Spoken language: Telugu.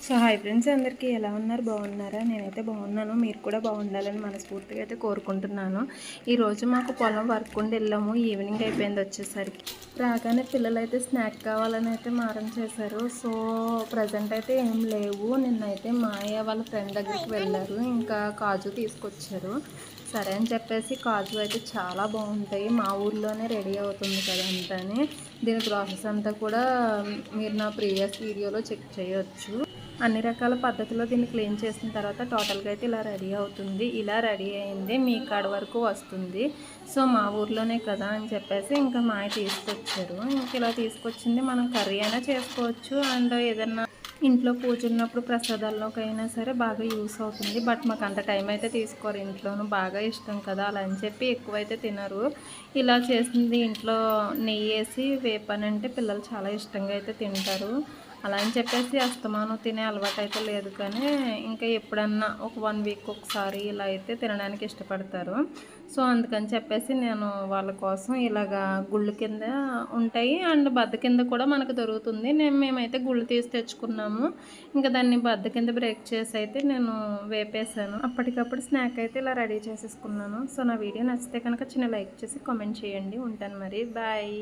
సో హాయ్ ఫ్రెండ్స్, అందరికీ ఎలా ఉన్నారు? బాగున్నారా? నేనైతే బాగున్నాను. మీరు కూడా బాగుండాలని మనస్ఫూర్తిగా అయితే కోరుకుంటున్నాను. ఈరోజు మాకు పొలం వర్క్ ఉండి వెళ్ళాము. ఈవినింగ్ అయిపోయింది. వచ్చేసరికి రాగానే పిల్లలు అయితే స్నాక్ కావాలని అయితే మారం చేశారు. సో ప్రజెంట్ అయితే ఏం లేవు. నిన్నైతే మా అయ్య వాళ్ళ ఫ్రెండ్ దగ్గరికి వెళ్ళారు. ఇంకా కాజు తీసుకొచ్చారు. సరే అని చెప్పేసి కాజు అయితే చాలా బాగుంటాయి. మా ఊర్లోనే రెడీ అవుతుంది కదా అంతని. దీని ప్రాసెస్ అంతా కూడా మీరు నా ప్రీవియస్ వీడియోలో చెక్ చేయొచ్చు. అన్ని రకాల పద్ధతిలో దీన్ని క్లీన్ చేసిన తర్వాత టోటల్గా అయితే ఇలా రెడీ అవుతుంది. ఇలా రెడీ అయింది మీ కాడ వరకు వస్తుంది. సో మా ఊర్లోనే కదా అని చెప్పేసి ఇంకా మా ఆయన తీసుకొచ్చారు. ఇంక ఇలా తీసుకొచ్చింది మనం కర్రీ అయినా చేసుకోవచ్చు, అండ్ ఏదన్నా ఇంట్లో పూజ ఉన్నప్పుడు ప్రసాదాల్లోకైనా సరే బాగా యూస్ అవుతుంది. బట్ మాకు అంత టైం అయితే తీసుకోరు. ఇంట్లోనూ బాగా ఇష్టం కదా అలా అని చెప్పి ఎక్కువైతే తినరు. ఇలా చేసింది ఇంట్లో నెయ్యి వేసి వేపనంటే పిల్లలు చాలా ఇష్టంగా అయితే తింటారు. అలా అని చెప్పేసి అస్తమానం తినే అలవాటు అయితే లేదు, కానీ ఇంకా ఎప్పుడన్నా ఒక 1 వీక్ ఒకసారి ఇలా అయితే తినడానికి ఇష్టపడతారు. సో అందుకని చెప్పేసి నేను వాళ్ళ కోసం ఇలాగా గుళ్ళు కింద ఉంటాయి, అండ్ బద్ద కింద కూడా మనకు దొరుకుతుంది. మేమైతే గుళ్ళు తీసి తెచ్చుకున్నాము. ఇంకా దాన్ని బద్ద కింద బ్రేక్ చేసి అయితే నేను వేపేసాను. అప్పటికప్పుడు స్నాక్ అయితే ఇలా రెడీ చేసేసుకున్నాను. సో నా వీడియో నచ్చితే కనుక చిన్న లైక్ చేసి కామెంట్ చేయండి. ఉంటాను మరి, బాయ్.